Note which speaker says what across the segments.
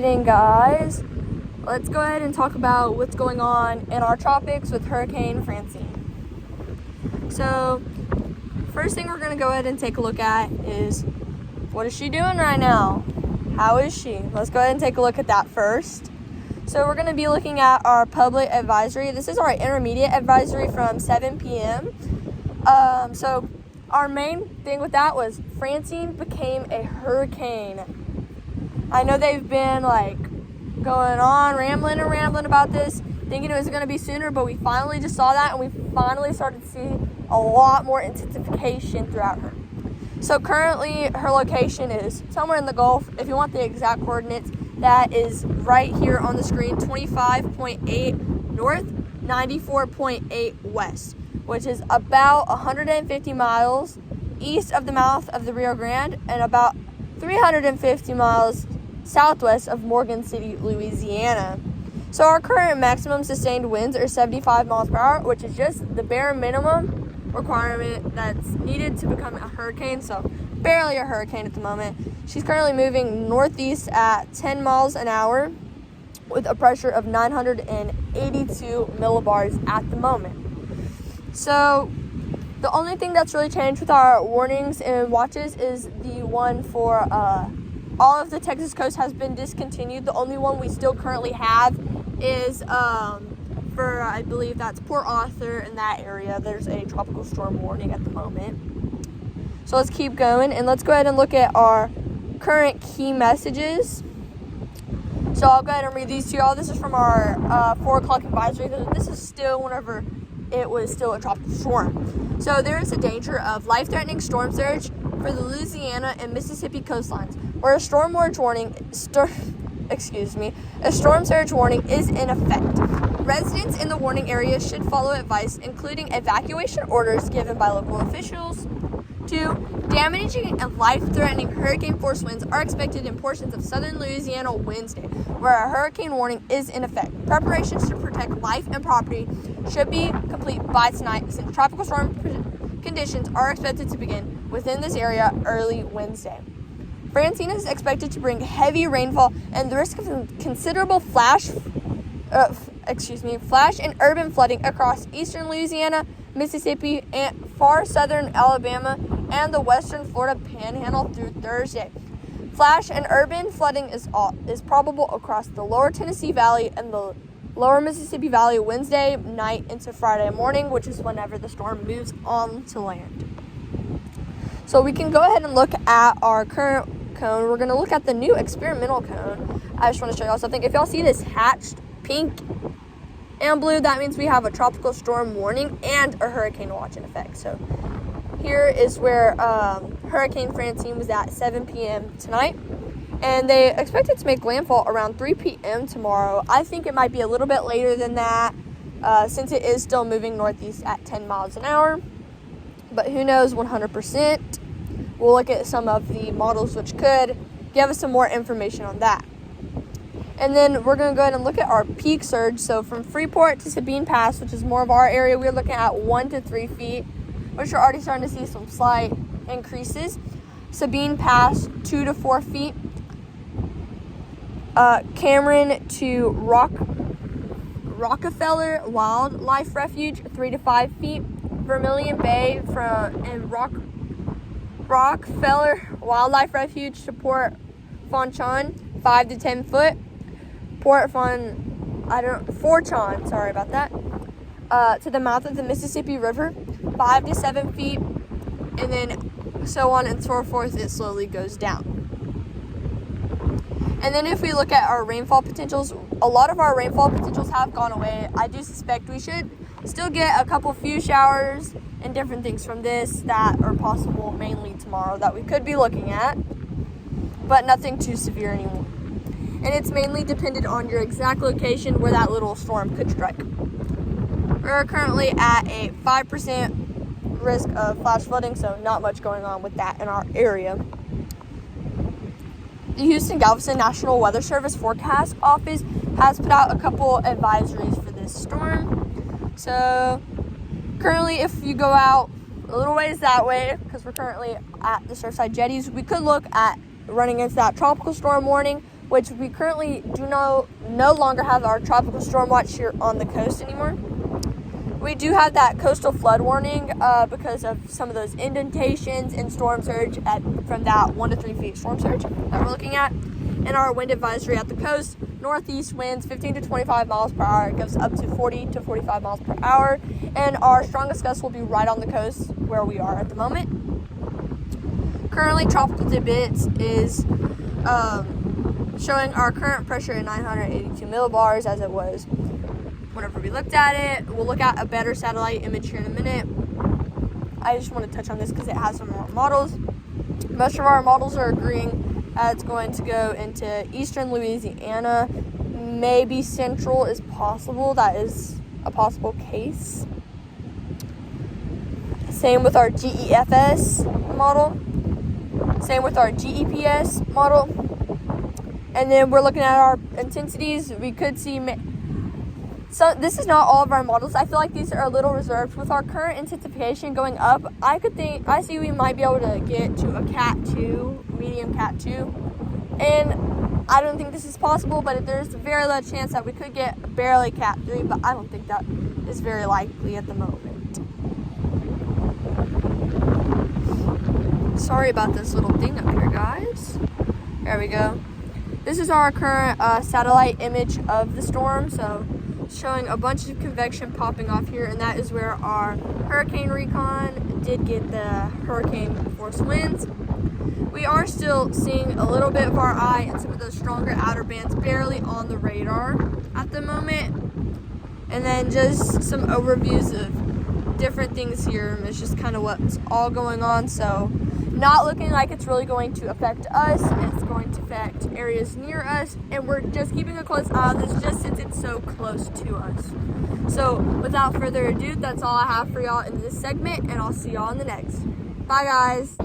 Speaker 1: evening, guys. Let's go ahead and talk about what's going on in our tropics with Hurricane Francine. So, first thing we're going to go ahead and take a look at is, what is she doing right now? How is she? Let's go ahead and take a look at that first. So we're going to be looking at our public advisory. This is our intermediate advisory from 7 p.m. So our main thing with that was Francine became a hurricane. I know they've been going on, rambling about this, thinking it was going to be sooner, but we finally just saw that, and we finally started to see a lot more intensification throughout her. So currently her location is somewhere in the Gulf. If you want the exact coordinates, that is right here on the screen, 25.8 north, 94.8 west, which is about 150 miles east of the mouth of the Rio Grande and about 350 miles southwest of Morgan City, Louisiana. So our current maximum sustained winds are 75 miles per hour, which is just the bare minimum requirement that's needed to become a hurricane. So barely a hurricane at the moment. She's currently moving northeast at 10 miles an hour with a pressure of 982 millibars at the moment. So the only thing that's really changed with our warnings and watches is the one for all of the Texas coast has been discontinued. The only one we still currently have is for, I believe that's Port Arthur in that area. There's a tropical storm warning at the moment. So let's keep going, and let's go ahead and look at our current key messages. So I'll go ahead and read these to y'all. This is from our 4 o'clock advisory. This is still whenever it was still a tropical storm. So there is a danger of life-threatening storm surge for the Louisiana and Mississippi coastlines, where a storm surge warning is in effect. Residents in the warning area should follow advice, including evacuation orders given by local officials. 2. Damaging and life-threatening hurricane-force winds are expected in portions of southern Louisiana Wednesday, where a hurricane warning is in effect. Preparations to protect life and property should be complete by tonight, since tropical storm conditions are expected to begin within this area early Wednesday. Francine is expected to bring heavy rainfall and the risk of considerable flash and urban flooding across eastern Louisiana, Mississippi, and far southern Alabama and the western Florida panhandle through Thursday. Flash and urban flooding is probable across the lower Tennessee Valley and the lower Mississippi Valley Wednesday night into Friday morning, which is whenever the storm moves on to land. So we can go ahead and look at our current cone. We're going to look at the new experimental cone. I just want to show y'all something. If y'all see this hatched pink and blue, that means we have a tropical storm warning and a hurricane watch in effect. So here is where Hurricane Francine was at 7 p.m. tonight, and they expect it to make landfall around 3 p.m. tomorrow. I think it might be a little bit later than that, since it is still moving northeast at 10 miles an hour, but who knows 100%. We'll look at some of the models which could give us some more information on that. And then we're going to go ahead and look at our peak surge. So from Freeport to Sabine Pass, which is more of our area, we're looking at 1 to 3 feet, which we're already starting to see some slight increases. Sabine Pass, 2 to 4 feet. Cameron to Rockefeller Wildlife Refuge, 3 to 5 feet. Vermilion Bay and Rockefeller Wildlife Refuge to Port Fourchon, 5 to 10 foot. Forchon, sorry about that. To the mouth of the Mississippi River, 5 to 7 feet, and then so on and so forth. It slowly goes down. And then if we look at our rainfall potentials, a lot of our rainfall potentials have gone away. I do suspect we should still get a couple few showers and different things from this that are possible mainly tomorrow that we could be looking at, but nothing too severe anymore. And it's mainly dependent on your exact location where that little storm could strike. We're currently at a 5% risk of flash flooding, so not much going on with that in our area. The Houston-Galveston National Weather Service Forecast Office has put out a couple advisories for this storm. So currently, if you go out a little ways that way, because we're currently at the Surfside Jetties, we could look at running into that tropical storm warning, which we currently no longer have our tropical storm watch here on the coast anymore. We do have that coastal flood warning because of some of those indentations and storm surge from that 1 to 3 feet storm surge that we're looking at. And our wind advisory at the coast, northeast winds 15 to 25 miles per hour. It goes up to 40 to 45 miles per hour. And our strongest gusts will be right on the coast where we are at the moment. Currently, Tropical Tidbits is showing our current pressure at 982 millibars as it was whenever we looked at it. We'll look at a better satellite image here in a minute. I just want to touch on this because it has some more models. Most of our models are agreeing it's going to go into eastern Louisiana. Maybe central is possible. That is a possible case. Same with our GEFS model. Same with our GEPS model. And then we're looking at our intensities. We could see... So this is not all of our models. I feel like these are a little reserved. With our current intensification going up, I see we might be able to get to a Cat 2, medium Cat 2. And I don't think this is possible, but there's a very low chance that we could get barely Cat 3, but I don't think that is very likely at the moment. Sorry about this little thing up here, guys. There we go. This is our current satellite image of the storm, so showing a bunch of convection popping off here, and that is where our hurricane recon did get the hurricane force winds. We are still seeing a little bit of our eye and some of those stronger outer bands barely on the radar at the moment. And then just some overviews of different things here. It's just kind of what's all going on. So not looking like it's really going to affect us. It's going to affect areas near us, and we're just keeping a close eye on this just since it's so close to us. So without further ado, that's all I have for y'all in this segment, and I'll see y'all in the next. Bye, guys.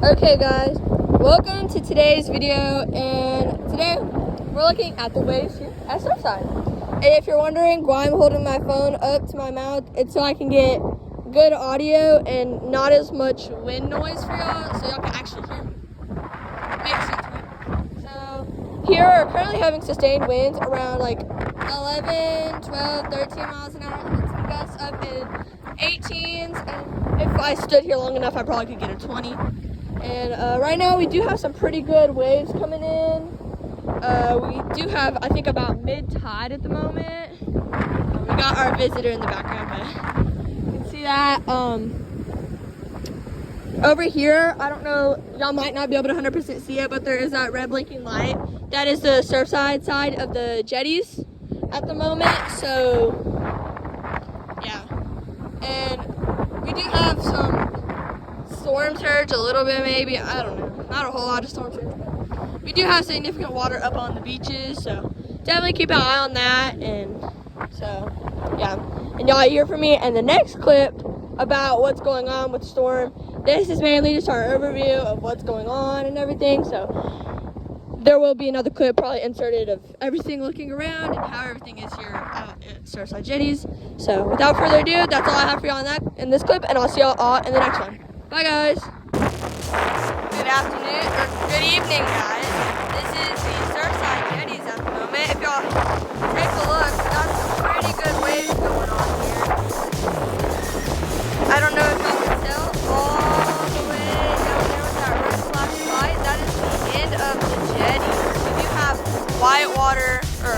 Speaker 1: Okay, guys. Welcome to today's video, and today we're looking at the waves here at Surfside. And if you're wondering why I'm holding my phone up to my mouth, it's so I can get good audio and not as much wind noise for y'all, so y'all can actually hear me. Makes sense, right? So here we're currently having sustained winds around like 11, 12, 13 miles an hour, and some gusts up in 18s, and if I stood here long enough, I probably could get a 20. And right now we do have some pretty good waves coming in. We do have, I think, about mid-tide at the moment. We got our visitor in the background, but that over here, I don't know, y'all might not be able to 100% see it, but there is that red blinking light. That is the Surfside side of the jetties at the moment. So yeah, and we do have some storm surge, a little bit maybe, I don't know, not a whole lot of storm surge. We do have significant water up on the beaches, so definitely keep an eye on that. And so yeah, and y'all hear from me in the next clip about what's going on with the storm. This is mainly just our overview of what's going on and everything, so there will be another clip probably inserted of everything looking around and how everything is here at Surfside Jetties. So without further ado, that's all I have for y'all in this clip, and I'll see y'all all in the next one. Bye, guys. Good afternoon, or good evening, guys. This is the Surfside Jetties at the moment. If y'all take a look, we got some pretty good waves going on here. I don't know if y'all can tell, all the way down there with that red flashing light, that is the end of the jetty. We do have white water, or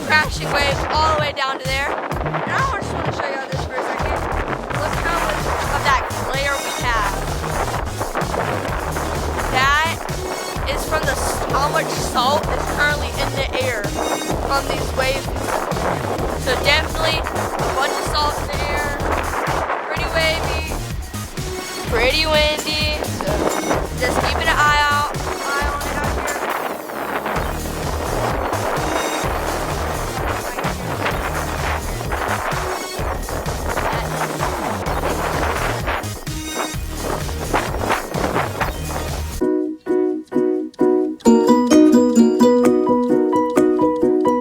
Speaker 1: crashing waves all the way down to there. And I just want to show y'all this for a second. Look how much of that glare we have. That is from how much salt is currently in the air from these waves. So definitely a bunch of salt in the air. Pretty wavy, pretty windy, so